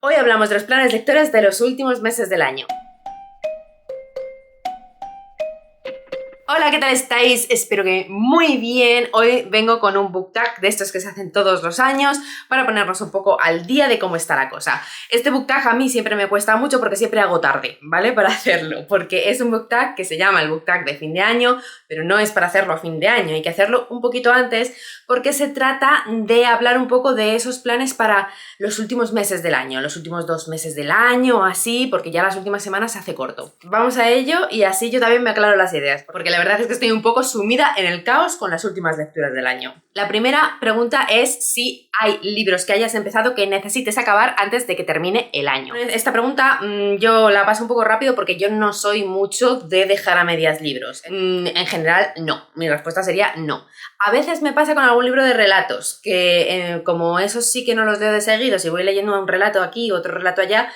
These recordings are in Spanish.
Hoy hablamos de los planes lectores de los últimos meses del año. Hola, ¿qué tal estáis? Espero que muy bien. Hoy vengo con un book tag de estos que se hacen todos los años para ponernos un poco al día de cómo está la cosa. Este book tag a mí siempre me cuesta mucho porque siempre hago tarde, ¿vale? Para hacerlo, porque es un book tag que se llama el book tag de fin de año, pero no es para hacerlo a fin de año, hay que hacerlo un poquito antes porque se trata de hablar un poco de esos planes para los últimos meses del año, los últimos 2 meses del año o así, porque ya las últimas semanas se hace corto. Vamos a ello y así yo también me aclaro las ideas, porque la verdad es que estoy un poco sumida en el caos con las últimas lecturas del año. La primera pregunta es si hay libros que hayas empezado que necesites acabar antes de que termine el año. Esta pregunta yo la paso un poco rápido porque yo no soy mucho de dejar a medias libros. En general, no. Mi respuesta sería no. A veces me pasa con algún libro de relatos, que como esos sí que no los leo de seguido, si voy leyendo un relato aquí, otro relato allá,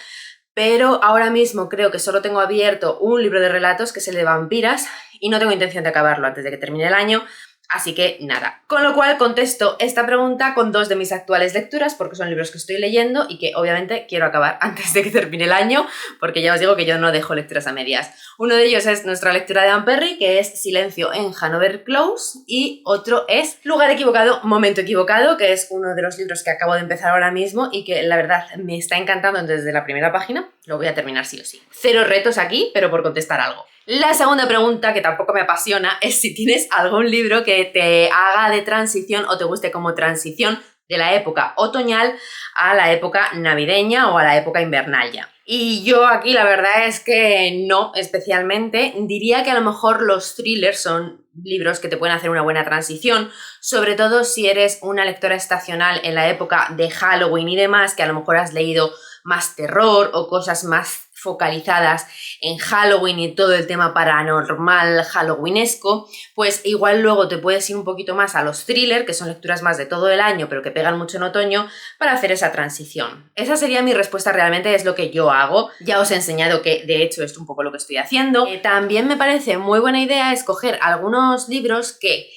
pero ahora mismo creo que solo tengo abierto un libro de relatos, que es el de vampiras, y no tengo intención de acabarlo antes de que termine el año, así que nada. Con lo cual contesto esta pregunta con 2 de mis actuales lecturas, porque son libros que estoy leyendo y que obviamente quiero acabar antes de que termine el año, porque ya os digo que yo no dejo lecturas a medias. Uno de ellos es nuestra lectura de Anne Perry, que es Silencio en Hanover Close, y otro es Lugar equivocado, momento equivocado, que es uno de los libros que acabo de empezar ahora mismo y que la verdad me está encantando desde la primera página. Lo voy a terminar sí o sí. 0 retos aquí, pero por contestar algo. La segunda pregunta, que tampoco me apasiona, es si tienes algún libro que te haga de transición o te guste como transición de la época otoñal a la época navideña o a la época invernal ya. Y yo aquí la verdad es que no especialmente. Diría que a lo mejor los thrillers son libros que te pueden hacer una buena transición, sobre todo si eres una lectora estacional en la época de Halloween y demás, que a lo mejor has leído más terror o cosas más focalizadas en Halloween y todo el tema paranormal halloweenesco, pues igual luego te puedes ir un poquito más a los thrillers, que son lecturas más de todo el año, pero que pegan mucho en otoño, para hacer esa transición. Esa sería mi respuesta, realmente es lo que yo hago. Ya os he enseñado que de hecho es un poco lo que estoy haciendo. También me parece muy buena idea escoger algunos libros que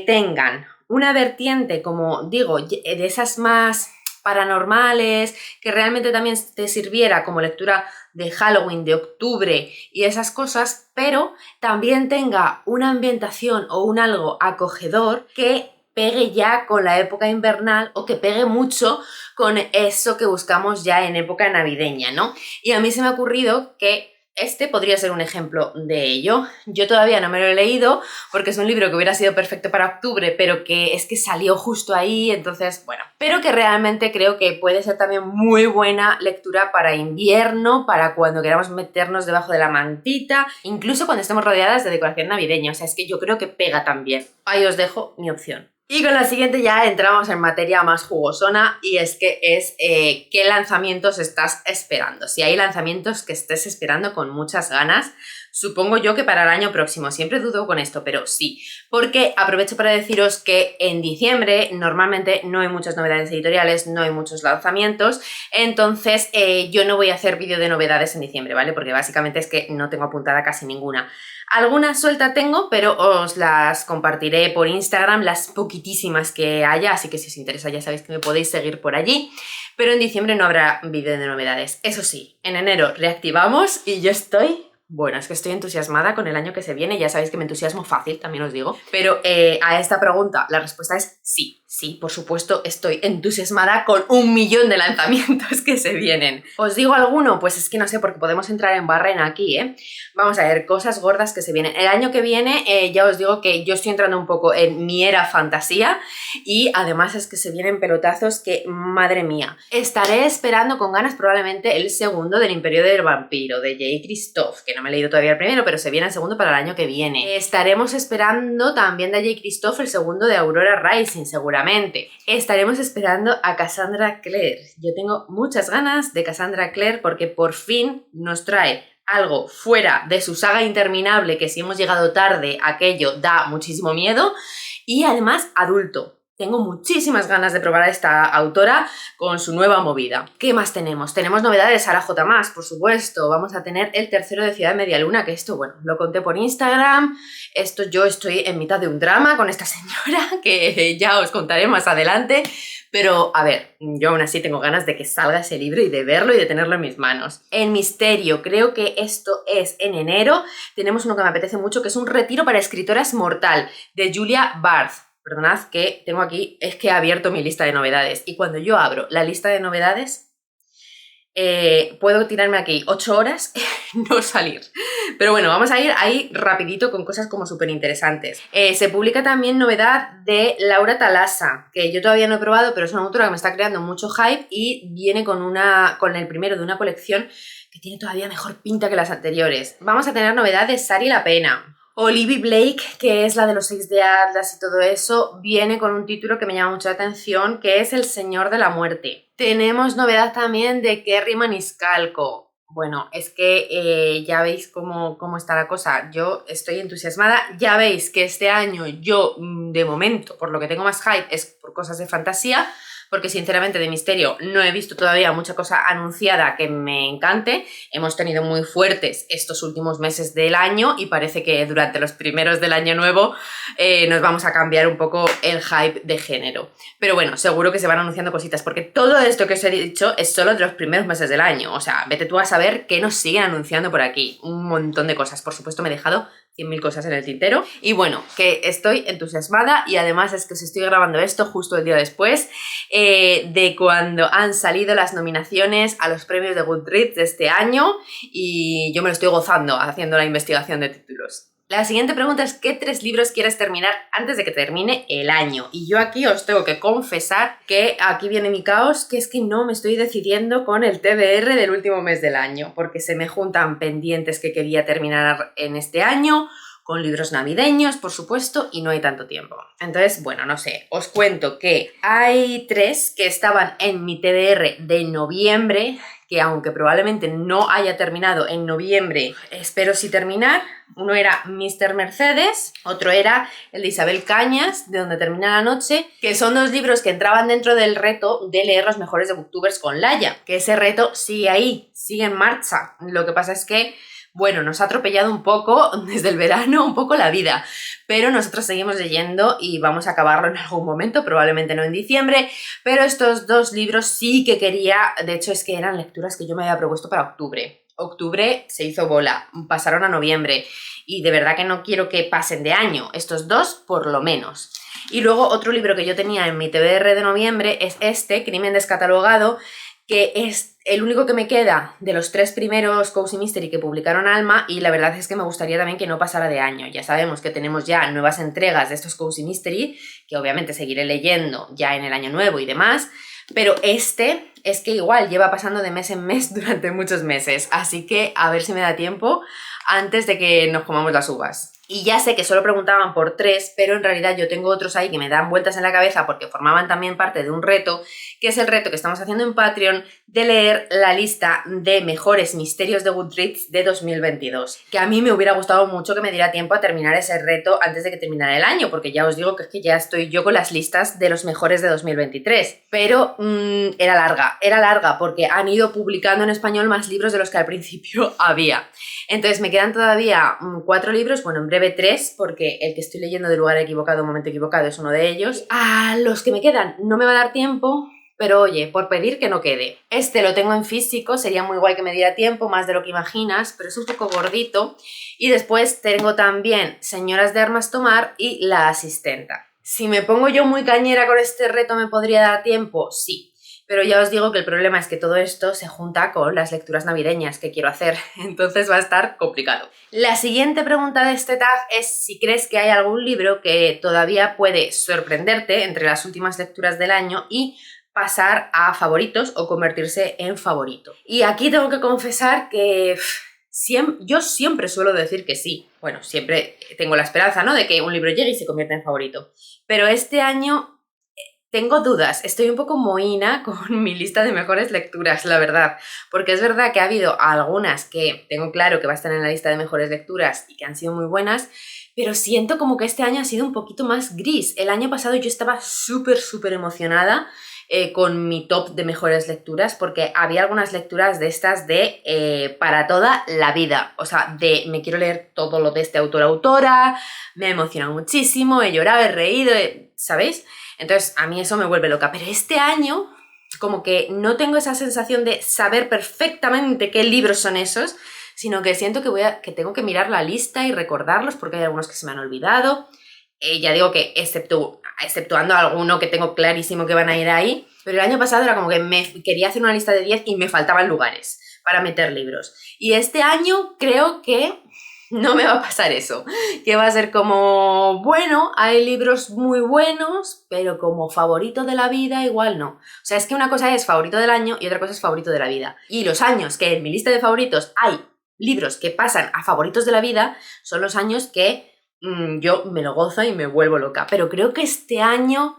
tengan una vertiente, como digo, de esas más paranormales, que realmente también te sirviera como lectura de Halloween, de octubre y esas cosas, pero también tenga una ambientación o un algo acogedor que pegue ya con la época invernal o que pegue mucho con eso que buscamos ya en época navideña, ¿no? Y a mí se me ha ocurrido que este podría ser un ejemplo de ello. Yo todavía no me lo he leído porque es un libro que hubiera sido perfecto para octubre, pero que es que salió justo ahí, entonces, bueno. Pero que realmente creo que puede ser también muy buena lectura para invierno, para cuando queramos meternos debajo de la mantita, incluso cuando estemos rodeadas de decoración navideña. O sea, es que yo creo que pega también. Ahí os dejo mi opción. Y con la siguiente ya entramos en materia más jugosona, y es que es ¿qué lanzamientos estás esperando? Si hay lanzamientos que estés esperando con muchas ganas, supongo yo que para el año próximo. Siempre dudo con esto, pero sí. Porque aprovecho para deciros que en diciembre normalmente no hay muchas novedades editoriales, no hay muchos lanzamientos, entonces yo no voy a hacer vídeo de novedades en diciembre, ¿vale? Porque básicamente es que no tengo apuntada casi ninguna. Algunas suelta tengo, pero os las compartiré por Instagram, las poquitísimas que haya, así que si os interesa ya sabéis que me podéis seguir por allí. Pero en diciembre no habrá vídeo de novedades. Eso sí, en enero reactivamos y yo estoy... Bueno, es que estoy entusiasmada con el año que se viene, ya sabéis que me entusiasmo fácil, también os digo. Pero a esta pregunta la respuesta es sí. Sí, por supuesto, estoy entusiasmada con 1.000.000 de lanzamientos que se vienen. ¿Os digo alguno? Pues es que no sé, porque podemos entrar en barrena aquí, ¿eh? Vamos a ver, cosas gordas que se vienen. El año que viene, ya os digo que yo estoy entrando un poco en mi era fantasía, y además es que se vienen pelotazos que, madre mía. Estaré esperando con ganas probablemente el segundo del Imperio del Vampiro, de J. Christoph, que no me he leído todavía el primero, pero se viene el segundo para el año que viene. Estaremos esperando también de J. Christoph el segundo de Aurora Rising, seguramente. Estaremos esperando a Cassandra Clare. Yo tengo muchas ganas de Cassandra Clare porque por fin nos trae algo fuera de su saga interminable, que si hemos llegado tarde aquello da muchísimo miedo, y además adulto. Tengo muchísimas ganas de probar a esta autora con su nueva movida. ¿Qué más tenemos? Tenemos novedades de Sarah J. Maas, por supuesto. Vamos a tener el tercero de Ciudad Media Luna, que esto, bueno, lo conté por Instagram. Esto yo estoy en mitad de un drama con esta señora, que ya os contaré más adelante. Pero, a ver, yo aún así tengo ganas de que salga ese libro y de verlo y de tenerlo en mis manos. En misterio, creo que esto es en enero. Tenemos uno que me apetece mucho, que es Un retiro para escritoras mortal, de Julia Barth. Perdonad que tengo aquí, es que he abierto mi lista de novedades. Y cuando yo abro la lista de novedades, puedo tirarme aquí 8 horas no salir. Pero bueno, vamos a ir ahí rapidito con cosas como súper interesantes. Se publica también novedad de Laura Talasa, que yo todavía no he probado, pero es una autora que me está creando mucho hype y viene con el primero de una colección que tiene todavía mejor pinta que las anteriores. Vamos a tener novedad de Sari La Pena. Olivia Blake, que es la de los 6 de Atlas y todo eso, viene con un título que me llama mucho la atención, que es El Señor de la Muerte. Tenemos novedad también de Kerry Maniscalco. Bueno, es que ya veis cómo está la cosa. Yo estoy entusiasmada. Ya veis que este año yo, de momento, por lo que tengo más hype, es por cosas de fantasía, porque sinceramente de misterio no he visto todavía mucha cosa anunciada que me encante. Hemos tenido muy fuertes estos últimos meses del año y parece que durante los primeros del año nuevo nos vamos a cambiar un poco el hype de género. Pero bueno, seguro que se van anunciando cositas, porque todo esto que os he dicho es solo de los primeros meses del año. O sea, vete tú a saber qué nos siguen anunciando por aquí. Un montón de cosas. Por supuesto, me he dejado 100.000 cosas en el tintero. Y bueno, que estoy entusiasmada y además es que os estoy grabando esto justo el día después de cuando han salido las nominaciones a los premios de Goodreads de este año y yo me lo estoy gozando haciendo la investigación de títulos. La siguiente pregunta es ¿qué 3 libros quieres terminar antes de que termine el año? Y yo aquí os tengo que confesar que aquí viene mi caos, que es que no me estoy decidiendo con el TBR del último mes del año, porque se me juntan pendientes que quería terminar en este año, con libros navideños, por supuesto, y no hay tanto tiempo. Entonces, bueno, no sé, os cuento que hay 3 que estaban en mi TBR de noviembre, que aunque probablemente no haya terminado en noviembre, espero sí terminar. Uno era Mr. Mercedes, otro era el de Isabel Cañas, de Donde termina la noche, que son 2 libros que entraban dentro del reto de leer los mejores de Booktubers con Laia, que ese reto sigue ahí, sigue en marcha. Lo que pasa es que bueno, nos ha atropellado un poco desde el verano, un poco la vida, pero nosotros seguimos leyendo y vamos a acabarlo en algún momento, probablemente no en diciembre, pero estos 2 libros sí que quería, de hecho es que eran lecturas que yo me había propuesto para octubre. Octubre se hizo bola, pasaron a noviembre y de verdad que no quiero que pasen de año, estos 2 por lo menos. Y luego otro libro que yo tenía en mi TBR de noviembre es este, Crimen descatalogado, que es el único que me queda de los 3 primeros Cozy Mystery que publicaron Alma y la verdad es que me gustaría también que no pasara de año. Ya sabemos que tenemos ya nuevas entregas de estos Cozy Mystery, que obviamente seguiré leyendo ya en el año nuevo y demás, pero este es que igual lleva pasando de mes en mes durante muchos meses, así que a ver si me da tiempo antes de que nos comamos las uvas. Y ya sé que solo preguntaban por 3, pero en realidad yo tengo otros ahí que me dan vueltas en la cabeza porque formaban también parte de un reto, que es el reto que estamos haciendo en Patreon de leer la lista de mejores misterios de Goodreads de 2022. Que a mí me hubiera gustado mucho que me diera tiempo a terminar ese reto antes de que terminara el año, porque ya os digo que es que ya estoy yo con las listas de los mejores de 2023. Pero era larga porque han ido publicando en español más libros de los que al principio había. Entonces me quedan todavía 4 libros, bueno, en breve 3, porque el que estoy leyendo de Lugar equivocado, momento equivocado es uno de ellos. A los que me quedan no me va a dar tiempo, pero oye, por pedir que no quede. Este lo tengo en físico, sería muy guay que me diera tiempo, más de lo que imaginas, pero es un poco gordito. Y después tengo también Señoras de Armas Tomar y La Asistenta. Si me pongo yo muy cañera con este reto, ¿me podría dar tiempo? Sí. Pero ya os digo que el problema es que todo esto se junta con las lecturas navideñas que quiero hacer, entonces va a estar complicado. La siguiente pregunta de este tag es si crees que hay algún libro que todavía puede sorprenderte entre las últimas lecturas del año y pasar a favoritos o convertirse en favorito. Y aquí tengo que confesar que yo siempre suelo decir que sí. Bueno, siempre tengo la esperanza, ¿no?, de que un libro llegue y se convierta en favorito. Pero este año tengo dudas, estoy un poco mohína con mi lista de mejores lecturas, la verdad, porque es verdad que ha habido algunas que tengo claro que va a estar en la lista de mejores lecturas y que han sido muy buenas, pero siento como que este año ha sido un poquito más gris. El año pasado yo estaba súper emocionada con mi top de mejores lecturas, porque había algunas lecturas de estas de para toda la vida, o sea, de me quiero leer todo lo de este autor o autora, me ha emocionado muchísimo, he llorado, he reído, ¿sabéis? Entonces a mí eso me vuelve loca, pero este año como que no tengo esa sensación de saber perfectamente qué libros son esos, sino que siento que tengo que mirar la lista y recordarlos porque hay algunos que se me han olvidado. Ya digo que exceptuando alguno que tengo clarísimo que van a ir ahí, pero el año pasado era como que quería hacer una lista de 10 y me faltaban lugares para meter libros. Y este año creo que no me va a pasar eso, que va a ser como, bueno, hay libros muy buenos, pero como favorito de la vida igual no. O sea, es que una cosa es favorito del año y otra cosa es favorito de la vida. Y los años que en mi lista de favoritos hay libros que pasan a favoritos de la vida son los años que yo me lo gozo y me vuelvo loca. Pero creo que este año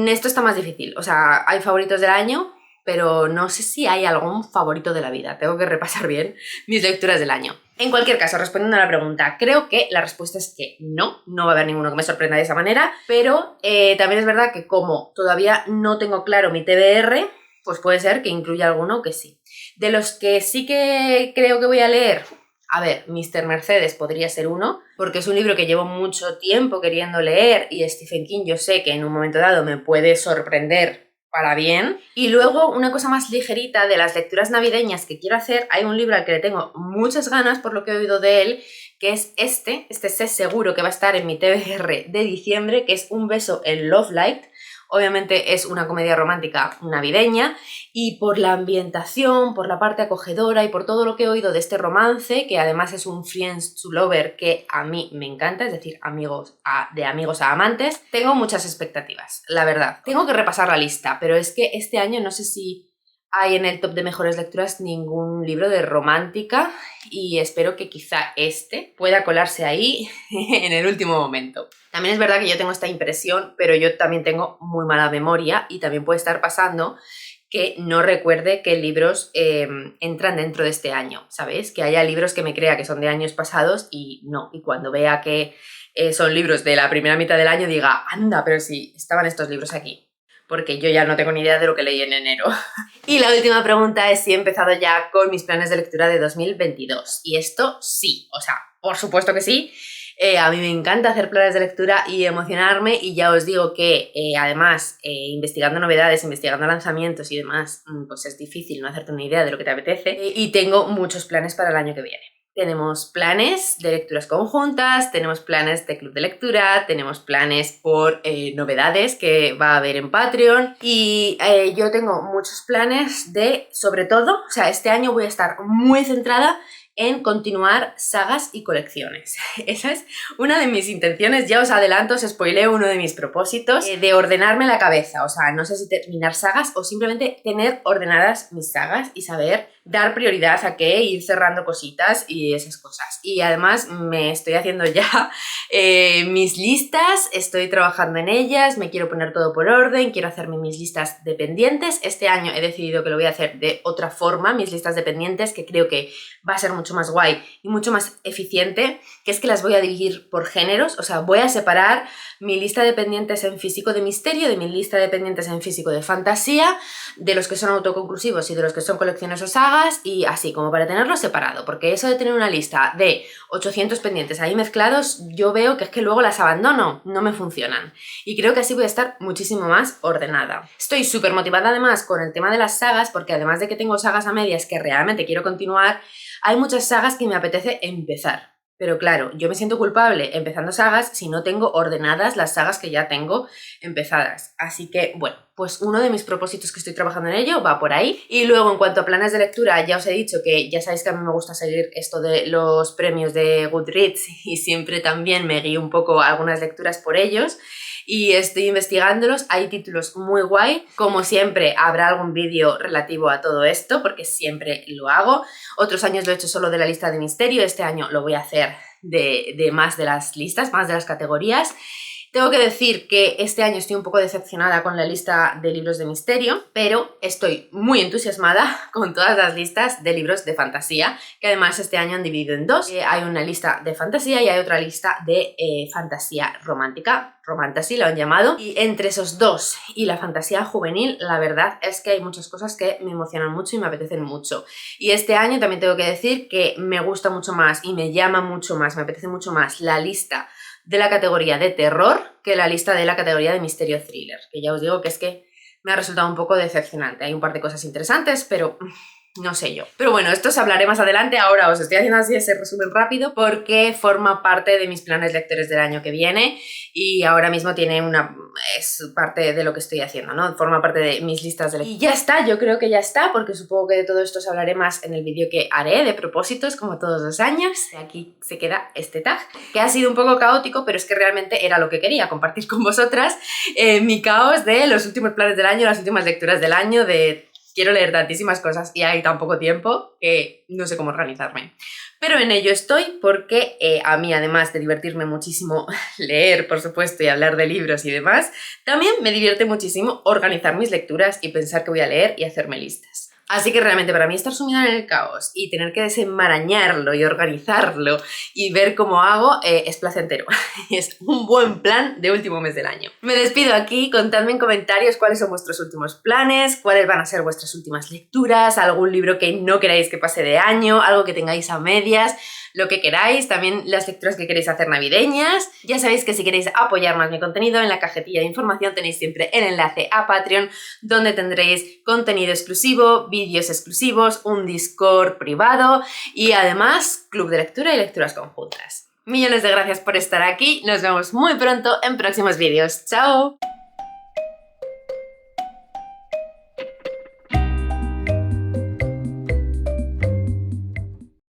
esto está más difícil. O sea, hay favoritos del año, pero no sé si hay algún favorito de la vida. Tengo que repasar bien mis lecturas del año. En cualquier caso, respondiendo a la pregunta, creo que la respuesta es que no va a haber ninguno que me sorprenda de esa manera, pero también es verdad que como todavía no tengo claro mi TBR, pues puede ser que incluya alguno que sí. De los que sí que creo que voy a leer, a ver, Mr. Mercedes podría ser uno, porque es un libro que llevo mucho tiempo queriendo leer y Stephen King yo sé que en un momento dado me puede sorprender para bien. Y luego una cosa más ligerita de las lecturas navideñas que quiero hacer, hay un libro al que le tengo muchas ganas por lo que he oído de él, que es este sé seguro que va a estar en mi TBR de diciembre, que es Un beso en Love Light. Obviamente es una comedia romántica navideña y por la ambientación, por la parte acogedora y por todo lo que he oído de este romance, que además es un friends to lover que a mí me encanta, es decir, de amigos a amantes, tengo muchas expectativas, la verdad. Tengo que repasar la lista, pero es que este año no sé si hay en el top de mejores lecturas ningún libro de romántica y espero que quizá este pueda colarse ahí en el último momento. También es verdad que yo tengo esta impresión, pero yo también tengo muy mala memoria y también puede estar pasando que no recuerde qué libros entran dentro de este año, ¿sabéis? Que haya libros que me crea que son de años pasados y no, y cuando vea que son libros de la primera mitad del año diga, anda, pero sí, estaban estos libros aquí. Porque yo ya no tengo ni idea de lo que leí en enero. Y la última pregunta es si he empezado ya con mis planes de lectura de 2022. Y esto sí, o sea, por supuesto que sí. A mí me encanta hacer planes de lectura y emocionarme y ya os digo que además investigando novedades, investigando lanzamientos y demás, pues es difícil no hacerte una idea de lo que te apetece y tengo muchos planes para el año que viene. Tenemos planes de lecturas conjuntas, tenemos planes de club de lectura, tenemos planes por novedades que va a haber en Patreon y yo tengo muchos planes de, sobre todo, o sea, este año voy a estar muy centrada en continuar sagas y colecciones. Esa es una de mis intenciones, ya os adelanto, os spoileo uno de mis propósitos, de ordenarme la cabeza, o sea, no sé si terminar sagas o simplemente tener ordenadas mis sagas y saber dar prioridad a qué, ir cerrando cositas y esas cosas. Y además me estoy haciendo ya mis listas, estoy trabajando en ellas, me quiero poner todo por orden, quiero hacerme mis listas de pendientes. Este año he decidido que lo voy a hacer de otra forma, mis listas de pendientes, que creo que va a ser mucho más guay y mucho más eficiente, que es que las voy a dividir por géneros, o sea, voy a separar mi lista de pendientes en físico de misterio, de mi lista de pendientes en físico de fantasía, de los que son autoconclusivos y de los que son colecciones o sagas, y así, como para tenerlo separado, porque eso de tener una lista de 800 pendientes ahí mezclados, yo veo que es que luego las abandono, no me funcionan. Y creo que así voy a estar muchísimo más ordenada. Estoy súper motivada además con el tema de las sagas, porque además de que tengo sagas a medias que realmente quiero continuar, hay muchas sagas que me apetece empezar. Pero claro, yo me siento culpable empezando sagas si no tengo ordenadas las sagas que ya tengo empezadas. Así que, bueno, pues uno de mis propósitos que estoy trabajando en ello va por ahí. Y luego, en cuanto a planes de lectura, ya os he dicho que ya sabéis que a mí me gusta seguir esto de los premios de Goodreads y siempre también me guío un poco a algunas lecturas por ellos. Y estoy investigándolos, hay títulos muy guay, como siempre habrá algún vídeo relativo a todo esto porque siempre lo hago, otros años lo he hecho solo de la lista de misterio, este año lo voy a hacer de más de las listas, más de las categorías Tengo que decir que este año estoy un poco decepcionada con la lista de libros de misterio, pero estoy muy entusiasmada con todas las listas de libros de fantasía, que además este año han dividido en dos. Hay una lista de fantasía y hay otra lista de fantasía romántica, romantasy lo han llamado, y entre esos dos y la fantasía juvenil, la verdad es que hay muchas cosas que me emocionan mucho y me apetecen mucho. Y este año también tengo que decir que me gusta mucho más y me llama mucho más, me apetece mucho más la lista de la categoría de terror que la lista de la categoría de misterio thriller, que ya os digo que es que me ha resultado un poco decepcionante. Hay un par de cosas interesantes, pero no sé yo. Pero bueno, esto os hablaré más adelante. Ahora os estoy haciendo así ese resumen rápido porque forma parte de mis planes lectores del año que viene y ahora mismo es parte de lo que estoy haciendo, ¿no? Forma parte de mis listas de lectura. Y ya está, yo creo que ya está, porque supongo que de todo esto os hablaré más en el vídeo que haré de propósitos, como todos los años. Aquí se queda este tag, que ha sido un poco caótico, pero es que realmente era lo que quería, compartir con vosotras mi caos de los últimos planes del año, las últimas lecturas del año, de quiero leer tantísimas cosas y hay tan poco tiempo que no sé cómo organizarme. Pero en ello estoy porque a mí, además de divertirme muchísimo leer, por supuesto, y hablar de libros y demás, también me divierte muchísimo organizar mis lecturas y pensar que voy a leer y hacerme listas. Así que realmente para mí estar sumida en el caos y tener que desenmarañarlo y organizarlo y ver cómo hago es placentero. Es un buen plan de último mes del año. Me despido aquí, contadme en comentarios cuáles son vuestros últimos planes, cuáles van a ser vuestras últimas lecturas, algún libro que no queráis que pase de año, algo que tengáis a medias, lo que queráis, también las lecturas que queréis hacer navideñas. Ya sabéis que si queréis apoyar más mi contenido, en la cajetilla de información tenéis siempre el enlace a Patreon, donde tendréis contenido exclusivo, vídeos exclusivos, un Discord privado y además club de lectura y lecturas conjuntas. Millones de gracias por estar aquí, nos vemos muy pronto en próximos vídeos. ¡Chao!